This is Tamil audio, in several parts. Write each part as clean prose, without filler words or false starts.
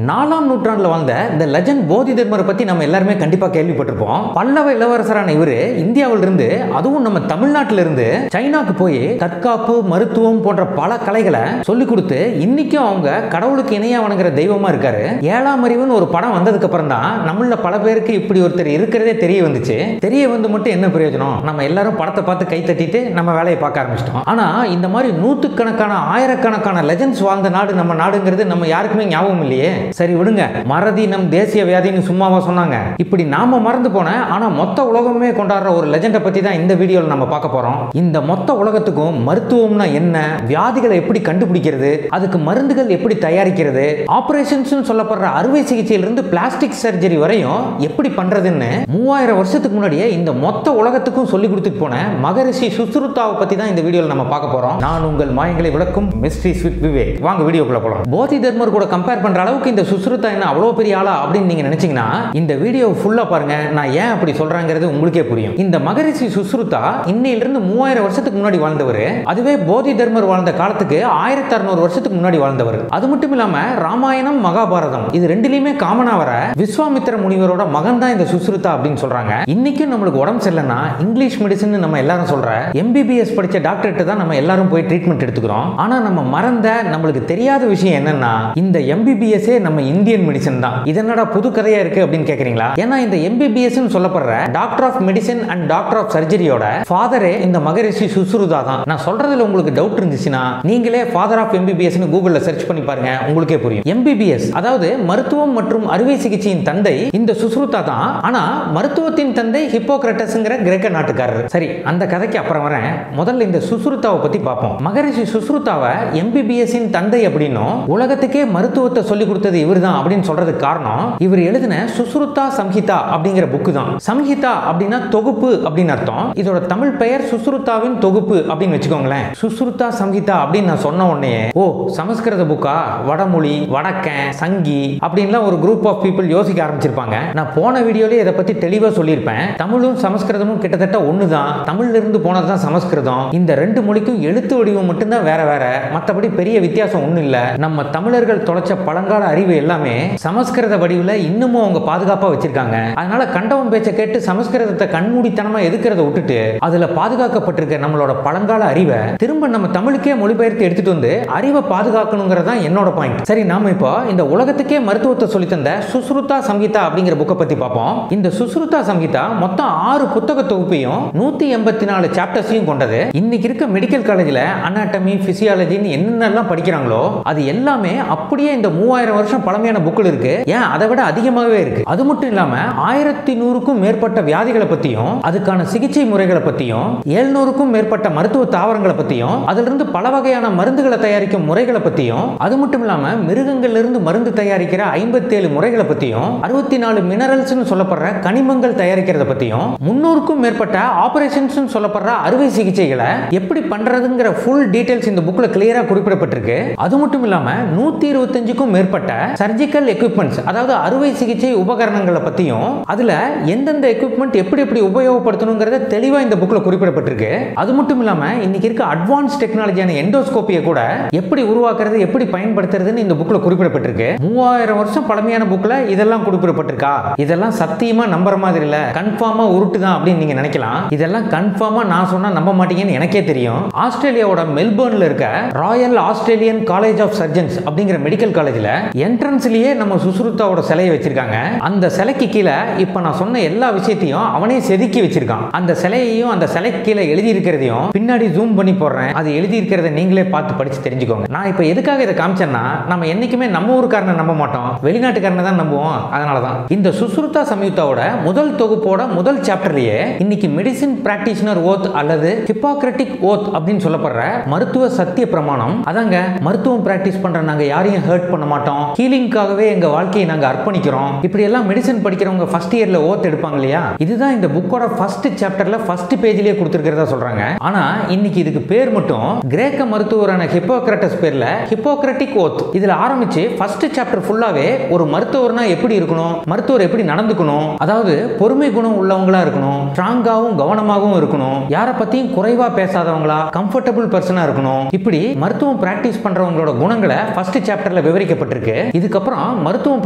4ஆம் நூற்றாண்டுல வாழ்ந்த இந்த லெஜண்ட் போதி தர்மரை பத்தி நம்ம எல்லாருமே கண்டிப்பா கேள்விப்பட்டிருப்போம். பல்லவ இளவரசரான இவரு இந்தியாவில இருந்து, அதுவும் நம்ம தமிழ்நாட்டில இருந்து சைனாக்கு போய் தற்காப்பு, மருத்துவம் போன்ற பல கலைகளை சொல்லிக் கொடுத்து இன்னைக்கும் அவங்க கடவுளுக்கு இணையா வணங்குற தெய்வமா இருக்காரு. 7ஆம் அறிவுன்னு ஒரு படம் வந்ததுக்கு அப்புறம் தான் நம்மள பல பேருக்கு இப்படி ஒருத்தர் இருக்கிறதே தெரிய வந்துச்சு. தெரிய வந்து மட்டும் என்ன பிரயோஜனம்? நம்ம எல்லாரும் படத்தை பார்த்து கை தட்டிட்டு நம்ம வேலையை பார்க்க ஆரம்பிச்சிட்டோம். ஆனா இந்த மாதிரி நூற்றுக்கணக்கான ஆயிரக்கணக்கான லெஜண்ட்ஸ் வாழ்ந்த நாடு நம்ம நாடுங்கிறது நம்ம யாருக்குமே ஞாபகம் இல்லையே. சரி விடுங்க, மறதி நம் தேசிய வியாதின்னு சும்மாவா சொன்னாங்க? இப்படி நாம மறந்து போன ஆனா மொத்த உலகமே கொண்டாடுற ஒரு லெஜெண்டை பத்தி தான் இந்த வீடியோல நம்ம பார்க்க போறோம். இந்த மொத்த உலகத்துக்கும் மருத்துவம்னா என்ன, வியாதிகளை எப்படி கண்டுபிடிக்கிறது, அதுக்கு மருந்துகள் எப்படி தயாரிக்கிறது, ஆபரேஷன்ஸ் சொல்லப்படுற அறுவை சிகிச்சையிலிருந்து பிளாஸ்டிக் சர்ஜரி வரையும் எப்படி பண்றதுன்னு 3000 வருஷத்துக்கு முன்னாடியே இந்த மொத்த உலகத்துக்கும் சொல்லி கொடுத்துட்டு போன மகரிஷி சுஷ்ருதாவை பத்தி தான் இந்த வீடியோல நம்ம பார்க்க போறோம். நான் உங்கள் மாயங்களை விளக்கும் மிஸ்ட்ரிஸ் வித் விவேக். வாங்க வீடியோக்குள்ள போலாம். போதி தர்மர் கூட கம்பேர் பண்ற அளவுக்கு இந்த சுஷ்ருதா என்ன அவ்வளவு பெரிய ஆளா அப்படின்னு நீங்க நினைச்சீங்கன்னா இந்த வீடியோ ஃபுல்லா பாருங்க. நான் ஏன் அப்படி சொல்றேங்கிறது உங்களுக்கே புரியும். இந்த மகரிஷி சுஷ்ருதா இன்னையிலிருந்து 3000 வருஷத்துக்கு முன்னாடி வாழ்ந்தவர். அதுவே போதி தர்மர் வாழ்ந்த காலத்துக்கு 1600 வருஷத்துக்கு முன்னாடி வாழ்ந்தவர். அது மட்டும் இல்லாம ராமாயணம், மகாபாரதம் இது ரெண்டுலயுமே காமனா வர விஸ்வாமித்திர முனிவரோட மகன் தான் இந்த சுஷ்ருதா அப்படின்னு சொல்றாங்க. இன்னைக்கும் நம்மளுக்கு உடம்பு சரியில்லைன்னா இங்கிலீஷ் மெடிசன் நம்ம எல்லாரும் சொல்ற MBBS படிச்ச டாக்டர்கிட்ட தான் நம்ம எல்லாரும் போய் ட்ரீட்மெண்ட் எடுத்துக்கிறோம். ஆனா நம்ம மறந்த நம்மளுக்கு தெரியாத விஷயம் என்னன்னா இந்த MBBS நம்ம இந்தியன் மெடிசன் தான். இது என்னடா புது கதையா இருக்கு அப்படின்னு கேக்குறீங்களா? ஏன்னா இந்த MBBS சொல்லப்படுற doctor of medicine and doctor of சர்ஜரியோட ஃபாதரே இந்த மகரிஷி சுஷ்ருதா தான். நான் சொல்றதுல உங்களுக்கு டவுட் இருந்துச்சுன்னா நீங்களே ஃபாதர் ஆஃப் MBBS கூகுள்ல சர்ச் பண்ணி பாருங்க, உங்களுக்கே புரியும். MBBS அதாவது மருத்துவம் மற்றும் அறுவை சிகிச்சையின் தந்தை இந்த சுஷ்ருதா தான். ஆனா மருத்துவத்தின் தந்தை ஹிப்போக்ரட்டஸ்ங்கிற கிரேக்க நாட்டுக்காரர். சரி, அந்த கதைக்கு அப்புறம் வரேன். முதல்ல இந்த சுஷ்ருதாவை பத்தி பார்ப்போம். மகரிஷி சுஷ்ருதாவை MBBS தந்தை அப்படின்னும் உலகத்துக்கே மருத்துவத்தை சொல்லி கொடுத்தது இவர் தான் அப்படின்னு சொல்றதுக்கு காரணம் இவர் எழுதின சுஷ்ருதா சம்ஹிதா அப்படிங்கிற புக்கு தான். சம்ஹிதா அப்படின்னா தொகுப்பு அப்படின்னு அர்த்தம். இதோட தமிழ் பெயர் சுஷ்ருதாவின் தொகுப்பு அப்படின்னு வச்சுக்கோங்களேன். சுஷ்ருதா சம்ஹிதா அப்படின்னு நான் சொன்ன உடனே ஓ சமஸ்கிருத புக்கா, வடமொழி, வடக்கன், சங்கி அப்படின்லாம் ஒரு குரூப் ஆஃப் பீப்புள் யோசிக்க ஆரம்பிச்சிருப்பாங்க. நான் போன வீடியோலயே இதை பத்தி தெளிவா சொல்லியிருப்பேன். தமிழும் சமஸ்கிருதமும் கிட்டத்தட்ட ஒண்ணுதான். தமிழ்ல இருந்து போனதுதான் சமஸ்கிருதம். இந்த ரெண்டு மொழிக்கும் எழுத்து வடிவம் மட்டும்தான் வேற வேற, மற்றபடி பெரிய வித்தியாசம் ஒண்ணும் இல்ல. நம்ம தமிழர்கள் தொலைச்ச பழங்கால அறிவு எல்லாமே சமஸ்கிருத வடிவில் இன்னமும் அவங்க பாதுகாப்பா வச்சிருக்காங்க. அதனால கண்டவன் பேச்சை கேட்டு சமஸ்கிருதத்தை கண்மூடித்தனமா எதுக்கிறத விட்டுட்டு அதுல பாதுகாக்கப்பட்டிருக்க நம்மளோட பழங்கால அறிவை திரும்ப நம்ம தமிழுக்கே மொழிபெயர்த்து எடுத்துட்டு வந்து அறிவை பாதுகாக்கணுங்கிறதா என்னோட பாயிண்ட். சரி, நாம இப்போ இந்த உலகத்துக்கே மருத்துவத்தை சொல்லி தந்த சுஷ்ருதா சம்ஹிதா அப்படிங்கிற புக்கை பத்தி பார்ப்போம். இந்த சுஷ்ருதா சம்ஹிதா மொத்தம் 6 புத்தக தொகுப்பையும் 184 சாப்டர்ஸையும் கொண்டது. இன்னைக்கு இருக்க மெடிக்கல் காலேஜ்ல அனாட்டமி, பிசியாலஜின்னு என்னென்னலாம் படிக்கிறாங்களோ அது எல்லாமே அப்படியே இந்த 3000 வருஷம் பழமையான புக்கில் இருக்கு. ஏன் அதை விட அதிகமாகவே இருக்கு. அது மட்டும் இல்லாம 1100க்கும் மேற்பட்ட வியாதிகளை பத்தியும் அதுக்கான சிகிச்சை முறைகளை பத்தியும் 700க்கும் மேற்பட்ட மருத்துவ தாவரங்களை பத்தியும் அதிலிருந்து பல வகையான மருந்துகளை தயாரிக்கும் முறைகளை பத்தியும் அது மட்டும் இல்லாம மிருகங்கள்ல இருந்து மருந்து தயாரிக்கிற 57 முறைகளை பத்தியும் 64 மினரல்ஸ் சொல்லப்படுற கனிமங்கள் தயாரிக்கிறத பத்தியும் 300க்கும் மேற்பட்ட ஆபரேஷன்ஸ் சொல்லப்படுற அறுவை சிகிச்சைகளை எப்படி பண்றதுங்கிற ஃபுல் டீடைல்ஸ் இந்த புக்ல கிளியரா குறிப்பிடப்பட்டிருக்கு. அது மட்டும் இல்லாம 125க்கும் மேற்பட்ட சர்ஜிக்கல் எக்யூப்மெண்ட்ஸ் அதாவது அறுவை சிகிச்சை உபகரணங்களை பத்தியும் அதுல எந்தெந்த எக்யூப்மெண்ட் எப்படி எப்படி உபயோகப்படுத்தணுங்கிறத தெளிவா இந்த புக்ல குறிப்பிடப்பட்டிருக்கு. அது மட்டும் இல்லாம இன்னைக்கு இருக்க அட்வான்ஸ் டெக்னாலஜியான எண்டோஸ்கோப்பியை கூட எப்படி உருவாக்குறது, எப்படி பயன்படுத்துறதுன்னு இந்த புக்ல குறிப்பிடப்பட்டிருக்கு. 3000 வருஷம் பழமையான புக்ல இதெல்லாம் குறிப்பிடப்பட்டிருக்கா? இதெல்லாம் சத்தியமா நம்புற மாதிரி இல்ல, கன்ஃபார்மா உருட்டு தான் அப்படின்னு நீங்க நினைக்கலாம். இதெல்லாம் கன்ஃபார்மா நான் சொன்னா நம்ப மாட்டீங்கன்னு எனக்கே தெரியும். ஆஸ்திரேலியாவோட மெல்பர்ன்ல இருக்க royal Australian college of surgeons அப்படிங்கிற மெடிக்கல் காலேஜ்ல என்ட்ரன்ஸ்லயே நம்ம சுஷ்ருதாவோட சிலையை வச்சிருக்காங்க. அந்த சிலைக்கு கீழே இப்ப நான் சொன்ன எல்லா விஷயத்தையும் அவனே செதுக்கி வச்சிருக்கான். அந்த சிலையையும் அந்த சிலைக்கு கீழே எழுதி இருக்கிறதையும் பின்னாடி ஜூம் பண்ணி போடுறேன். அது எழுதி இருக்கிறத நீங்களே பார்த்து படிச்சு தெரிஞ்சுக்கோங்க. நான் இப்ப எதுக்காக இதை காமிச்சேன்னா நம்ம என்னைக்குமே நம்ம ஊருக்காரனை நம்ப மாட்டோம், வெளிநாட்டுக்காரனை தான் நம்புவோம். அதனாலதான் இந்த சுஷ்ருதா சம்ஹிதாவோட முதல் தொகுப்போட முதல் சாப்டர்லயே இன்னைக்கு மெடிசின் பிராக்டிஷனர் ஓத் அல்லது ஹிப்போக்ரட்டிக் ஓத் அப்படின்னு சொல்லப்படுற மருத்துவ சத்திய பிரமாணம். அதாங்க மருத்துவம் பிராக்டிஸ் பண்ற நாங்க யாரையும் ஹர்ட் பண்ண மாட்டோம், ஹீலிங்காகவே எங்க வாழ்க்கையை நாங்க அர்ப்பணிக்கிறோம், இப்படி எல்லாம் மெடிசன் படிக்கிறவங்க ஃபர்ஸ்ட் இயர்ல ஓத் எடுப்பாங்க இல்லையா? இதுதான் இந்த புக்கோட ஃபர்ஸ்ட் சாப்டர்ல ஃபர்ஸ்ட் பேஜ்லயே கொடுத்திருக்கிறதா சொல்றாங்க. ஆனா இன்னைக்கு இதுக்கு பேர் மட்டும் கிரேக்க மருத்துவரான ஹிப்போக்ரட்டஸ் பேர்ல ஹிப்போக்ரட்டிக் ஓத். இதுல ஆரம்பிச்சு ஃபர்ஸ்ட் சாப்டர் ஃபுல்லாவே ஒரு மருத்துவர்னா எப்படி இருக்கணும், மருத்துவர் எப்படி நடந்துக்கணும், அதாவது பொறுமை குணம் உள்ளவங்களா இருக்கணும், ஸ்ட்ராங்காவும் கவனமாகவும் இருக்கணும், யாரை பத்தியும் குறைவா பேசாதவங்களா, கம்ஃபர்டபிள் பர்சனா இருக்கணும், இப்படி மருத்துவம் பிராக்டிஸ் பண்றவங்களோட குணங்களை ஃபர்ஸ்ட் சாப்டர்ல விவரிக்கப்பட்டிருக்கு. இதுக்கப்புறம் மருத்துவம்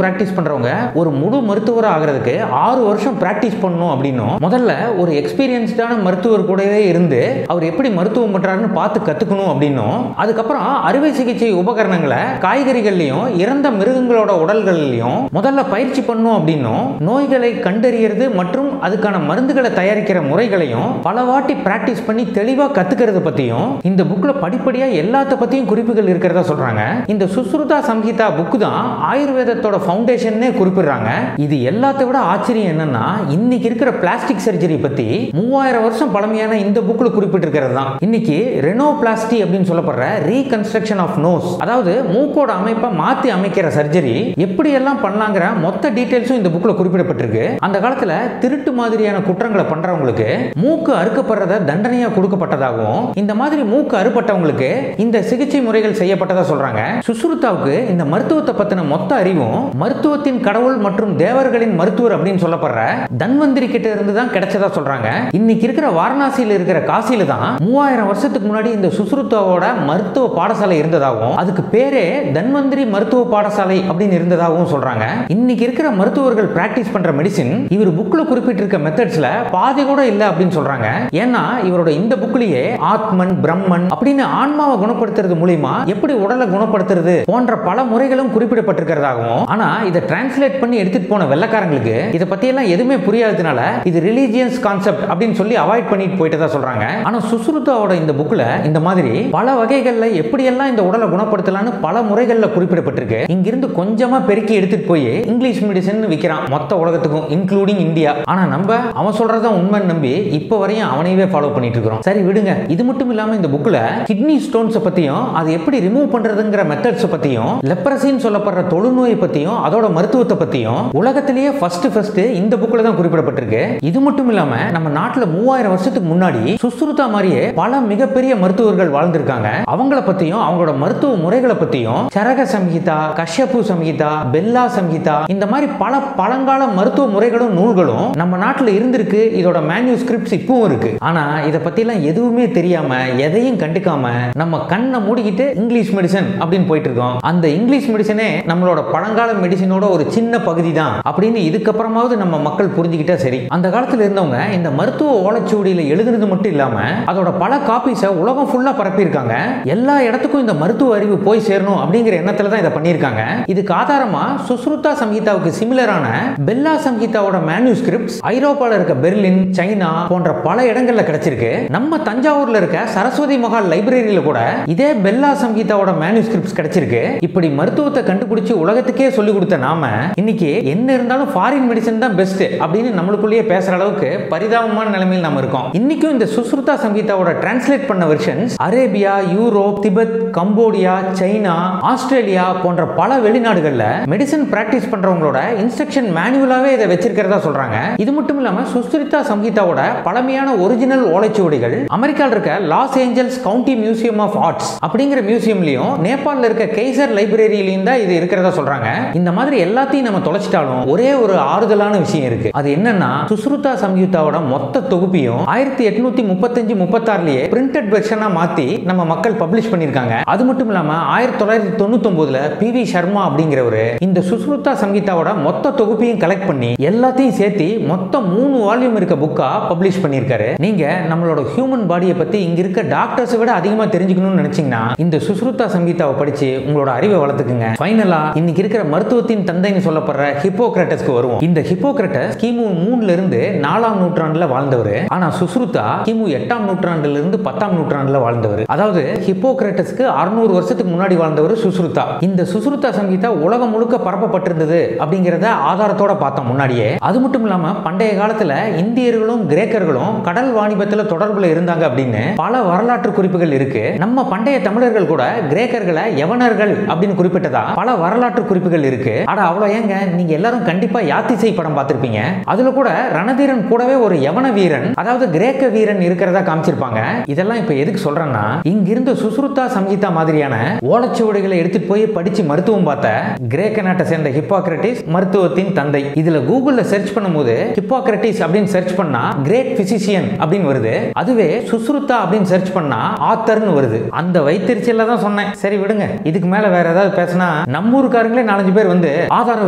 பிராக்டிஸ் பண்றவங்க ஒரு முழு மருத்துவர் ஆகிறதுக்கு 6 வருஷம் பிராக்டிஸ் பண்ணணும் அப்படின்னும், முதல்ல ஒரு எக்ஸ்பீரியன்ஸ்டான மருத்துவர் கூடவே இருந்து அவர் எப்படி மருத்துவம் பண்றாருன்னு பார்த்து கத்துக்கணும் அப்படின்னும், அதுக்கப்புறம் அறுவை சிகிச்சை உபகரணங்களை காய்கறிகள்லயும் இறந்த மிருகங்களோட உடல்கள்லயும் முதல்ல பயிற்சி பண்ணணும் அப்படின்னும், நோய்களை கண்டறியறது மற்றும் அதுக்கான மருந்துகளை தயாரிக்கிற முறைகளையும் பல வாட்டி பிராக்டிஸ் பண்ணி தெளிவா கத்துக்கிறது பத்தியும் இந்த புக்ல படிப்படியா எல்லாத்த பத்தியும் குறிப்புகள் இருக்கிறதா சொல்றாங்க. இந்த சுஸ்ருதா சம்ஹிதா புக் தான் ஆயுர்வேதத்தோட ஃபவுண்டேஷன்னே குறிப்பிடுறாங்க. இது எல்லாத்த விட ஆச்சரியம் என்னன்னா, இன்னைக்கு இருக்கிற பிளாஸ்டிக் சர்ஜரி பத்தி 3000 வருஷம் பழமையான இந்த புக்ல குறிப்பிட்டிருக்கிறது தான். இன்னைக்கு ரெனோபிளாஸ்டி அப்படின்னு சொல்லப்படுற ரீகன்ஸ்ட்ரக்ஷன் ஆஃப் நோஸ், அதாவது மூக்கோட அமைப்பை மாத்தி அமைக்கிற சர்ஜரி எப்படி எல்லாம் பண்ணலாங்கிற மொத்த டீடைல்ஸும் இந்த புக்ல குறிப்பிடப்பட்டிருக்கு. அந்த காலத்துல திருட்டு மாதிரியான குற்றங்களை பண்றவங்களுக்கு மூக்கு அறுக்கப்படுறத தண்டனையா கொடுக்கப்பட்டதாகவும், இந்த மாதிரி மூக்கு அறுப்பட்டவங்களுக்கு இந்த சிகிச்சை முறைகள் செய்யப்பட்டதா சொல்றாங்க. சுஸ்ருதாவுக்கு இந்த மருத்துவத்தை பத்தின மொத்த அறிவும் மருத்துவத்தின் கடவுள் மற்றும் தேவர்களின் மருத்துவர் அப்படின்னு சொல்லப்படுற தன்வந்திரி கிட்ட இருந்து தான் கிடைச்சதா சொல்றாங்க. இன்னைக்கு இருக்கிற வாரணாசியில் இருக்கிற காசியில தான் 3000 வருஷத்துக்கு முன்னாடி இந்த சுஸ்ருதாவோட மருத்துவ பாடசாலை இருந்ததாகவும், அதுக்கு பேரே தன்வந்திரி மருத்துவ பாடசாலை அப்படின்னு இருந்ததாகவும் சொல்றாங்க. இன்னைக்கு இருக்கிற மருத்துவர்கள் பிராக்டிஸ் பண்ற மெடிசின் இவர் புக்ல குறிப்பிட்டிருக்க மெத்தட்ஸ்ல பாதி கூட இல்ல அப்படின்னு சொல்றாங்க. ஏன்னா இவரோட இந்த புக்லயே ஆத்மன் பிரம்மன் அப்படின்னு ஆன்மாவை குணப்படுத்துறது மூலமா எப்படி உடலை குணப்படுத்துறது போன்ற பல முறைகளும் குறிப்பிடப்பட்டிருக்கிறதாகவும், ஆனா இதை டிரான்ஸ்லேட் பண்ணி எடுத்துட்டு போன வெள்ளக்காரங்களுக்கு இதை பத்தி எல்லாம் எதுவுமே புரியாததுனால இது ரிலீஜியஸ் கான்செப்ட் அப்படின்னு சொல்லி அவாய்ட் பண்ணிட்டு போயிட்டதா சொல்றாங்க. ஆனா சுஸ்ருதாவோட இந்த புக்ல இந்த மாதிரி பல வகைகள்ல எப்படி எல்லாம் இந்த உடலை குணப்படுத்தலாம்னு பல முறைகள்ல குறிப்பிடப்பட்டிருக்கு. இங்கிருந்து கொஞ்சமா பெருக்கி எடுத்துட்டு போய் இங்கிலீஷ் மெடிசன் விற்கிறான் மொத்த உலகத்துக்கும், இன்க்ளூடிங் இந்தியா. ஆனா நம்ம அவன் சொல்றதான் உண்மைன்னு நம்பி இப்ப வரையும் அவனையே ஃபாலோ பண்ணிட்டு இருக்கிறோம். சரி விடுங்க. இது மட்டும் இல்லாம இந்த புக்ல கிட்னி ஸ்டோன்ஸ் பத்தியும் அதை எப்படி ரிமூவ் பண்றதுங்கிற மெத்தட்ஸ் பத்தியும், லெப்ரசின்னு சொல்லப்படுற தொழுநோயை பத்தியும் அதோட மருத்துவத்தை பத்தியும் உலகத்திலேயே ஃபர்ஸ்ட் இந்த புக்ல தான் குறிப்பிடப்பட்டிருக்கு. இது மட்டும் இல்லாம நம்ம நாட்டுல 3000 வருஷத்துக்கு முன்னாடி சுஸ்ருதா மாதிரியே பல மிகப்பெரிய மருத்துவர்கள் வாழ்ந்திருக்காங்க. அவங்கள பத்தியும் அவங்களோட மருத்துவ முறைகளை பத்தியும் சரக சம்ஹிதா, கஷ்யபு சம்ஹிதா, பெல்லா சம்ஹிதா, இந்த மாதிரி பல பழங்கால மருத்துவ முறைகளும் நூல்களும் நம்ம நாட்டுல இருந்திருக்கு. இதோட மேனுஸ்கிரிப்ட்ஸ் இப்பவும் இருக்கு. ஆனா இத பத்தி எல்லாம் எதுவுமே தெரியாம எதையும் கண்டுக்காம நம்ம கண்ணை மூடிக்கிட்டு இங்கிலீஷ் மெடிசன் அப்படின்னு போயிட்டு இருக்கோம். அந்த இங்கிலீஷ் மெடிசனே நம்மளோட பழங்கால மெடிசனோட ஒரு சின்ன பகுதி தான் அப்படின்னு இதுக்கப்புறமாவது நம்ம மக்கள் புரிஞ்சுக்கிட்டா சரி. அந்த காலத்துல இருந்தவங்க இந்த மருத்துவ ஓலைச்சுவடியில எழுதுனது மட்டும் இல்லாம அதோட பல காப்பீஸை உலகம் ஃபுல்லா பரப்பி இருக்காங்க. எல்லா இடத்துக்கும் இந்த மருத்துவ அறிவு போய் சேரணும் அப்படிங்கிற எண்ணத்துல தான் இதை பண்ணியிருக்காங்க. இதுக்கு ஆதாரமா சுஸ்ருதா சம்ஹிதாவுக்கு சிமிலரான பெல்லா சம்ஹிதாவோட மேனுஸ்கிரிப்ட்ஸ் ஐரோப்பால இருக்க பெர்லின், சைனா போன்ற பல இடங்கள்ல கிடைச்சிருக்கு. நம்ம தஞ்சாவூர்ல இருக்க சரஸ்வதி மகால் லைப்ரரியில கூட இதே பெல்லா சம்ஹிதாவோட மேனுஸ்கிரிப்ட்ஸ் கிடைச்சிருக்கு. இப்படி மருத்துவத்தை கண்டுபிடிச்சு உலகத்துக்கே சொல்லி கொடுத்த நாம இன்னைக்கு என்ன இருந்தாலும் ஃபாரின் மெடிசன் தான் பெஸ்ட் அப்படின்னு நம்மளுக்குள்ளேயே பேசுற அளவுக்கு பரிதாபமான நிலைமையில் நாம இருக்கோம். இன்னைக்கும் இந்த சுஸ்ருதா சம்ஹிதாவோட டிரான்ஸ்லேட் பண்ண versions Arabia, Europe, Tibet, Cambodia, China, Australia போன்ற பல வெளிநாடுகள்ல மெடிசன் பிராக்டிஸ் பண்றவங்களோட இன்ஸ்ட்ரக்ஷன் மேனுவலாவே இதை வச்சிருக்கிறதா சொல்றாங்க. இது மட்டும் இல்லாம சுஸ்ருதா சம்ஹிதாவோட பழமையான ஒரிஜினல் ஓலைச்சுவடிகள் அமெரிக்கால இருக்க Los Angeles county museum of arts அப்படிங்கிற மியூசியம்லயும், நேபாளல இருக்க கெய்சர் லைப்ரரியிலும் தான் இது இருக்கிறதா சொல்றாங்க. இந்த மாதிரி எல்லாத்தையும் நம்ம தொலைச்சிட்டாலும் ஒரே ஒரு ஆறுதலான விஷயம் இருக்கு. அது என்னன்னா சுஸ்ருதா சம்ஹிதாவோட மொத்த தொகுப்பையும் 1835-36லயே பிரிண்டட் வெர்ஷனா மாத்தி நம்ம மக்கள் பப்ளிஷ் பண்ணிருக்காங்க. அது மட்டும் இல்லாம 1999ல பி.வி. சர்மா அப்படிங்கிறவரு இந்த சுஸ்ருதா சம்ஹிதாவோட மொத்த தொகுப்பையும் கலெக்ட் பண்ணி எல்லாத்தையும் சேர்த்து மொத்தம் 3 வால்யூம் இருக்க புக்கா பப்ளிஷ் பண்ணிருக்காரு. நீங்க நம்மளோட ஹியூமன் பாடியை பத்தி இங்க இருக்க டாக்டர்ஸ் விட அதிகமா தெரிஞ்சுக்கணும்னு நினைச்சீங்கன்னா இந்த சுஸ்ருதா சம்ஹிதாவை படிச்சு உங்களோட அறிவை வளர்த்துக்குங்க. ஃபைனலா இன்னைக்கு இருக்கிற மருத்துவத்தின் தந்தைன்னு சொல்லப்படுற ஹிப்போக்ரட்டஸ்க்கு வருவோம். இந்த ஹிப்போக்ரட்டஸ் கிமு 3ல இருந்து 4ஆம் நூற்றாண்டுல வாழ்ந்தவர். ஆனா சுஸ்ருதா கிமு 8ஆம் நூற்றாண்டுல இருந்து 10ஆம் நூற்றாண்டுல வாழ்ந்தவர். அதாவது ஹிப்போக்ரட்டஸ்க்கு 600 வருஷத்துக்கு முன்னாடி வாழ்ந்தவர் சுஸ்ருதா. இந்த சுஸ்ருதா சம்ஹிதா உலகம் முழுக்க பரப்பப்பட்டிருந்தது அப்படிங்கறத ஆதாரத்தோட பார்த்தோம் முன்னாடியே. அது மட்டும் இல்லாம பண்டைய காலத்துல இந்தியர்களும் கிரேக்கர்களும் கடல் வாணிபத்துல தொடர்புல இருந்தாங்க அப்படின்னு பல வரலாற்று குறிப்புகள் இருக்கு. நம்ம பண்டைய தமிழர்கள் கூட கிரேக்கர்களை யவனர்கள் அப்படின்னு குறிப்பிட்டதா பல வரலாற்று குறிப்புகள் இருக்கு. அட அவ்வளவு ஏங்க, நீங்க எல்லாரும் கண்டிப்பா யாத்திசை படம் பார்த்திருப்பீங்க. அதுல கூட ரணதீரன் கூடவே ஒரு யவன வீரன், அதாவது கிரேக்க வீரன் இருக்கிறதா காமிச்சிருப்பாங்க. இதெல்லாம் இப்ப எதுக்கு சொல்றேன்னா, இங்கிருந்து சுஸ்ருதா சம்ஹிதா மாதிரியான ஓலைச்சுவடிகளை எடுத்துட்டு போய் படிச்சு மருத்துவம் பார்த்த கிரேக்க நாட்டை சேர்ந்த ஹிப்போக்ரட்டிஸ் மருத்துவத்தின் தந்தை. இதுல கூகுள்ல சர்ச் பண்ணும்போது ஹிப்போக்ரட்டிஸ் அப்படின்னு சர்ச் பண்ணா கிரேட் பிசிசியன் அப்படின்னு வருது. அதுவே சுஸ்ருதா அப்படின்னு சர்ச் பண்ணா ஆத்தர்னு வருது. அந்த வைத்திருச்சல தான் சொன்னேன். சரி விடுங்க, இதுக்கு மேல வேற ஏதாவது பேசினா நம்ம ஊருக்காரங்களே 4-5 பேர் வந்து ஆதாரம்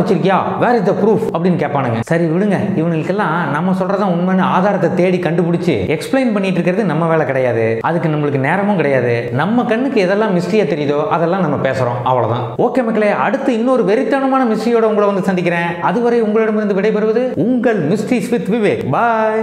வச்சிருக்கியா, வேர் இஸ் த ப்ரூஃப் அப்படின்னு கேட்பானுங்க. சரி விடுங்க, இவனுக்கெல்லாம் நம்ம சொல்றதான் உண்மைன்னு ஆதாரத்தை தேடி கண்டுபிடிச்சு எக்ஸ்பிளைன் பண்ணிட்டு இருக்கிறது நம்ம வேலை கிடையாது. அதுக்கு நம்மளுக்கு நேரமும் கிடையாது. நம்ம கண்ணுக்கு எதெல்லாம் மிஸ்ட்ரியா தெரியுதோ அதெல்லாம் நம்ம பேசுறோம், அவ்வளவுதான். ஓகே மக்களே, அடுத்து இன்னொரு வெறித்தனமான மிஸ்ட்ரியோட உங்களை வந்து சந்திக்கிறேன். அதுவரை உங்களிடமிருந்து விடைபெறுவது உங்கள் மிஸ்ட்ரிஸ் வித் விவேக். பாய்.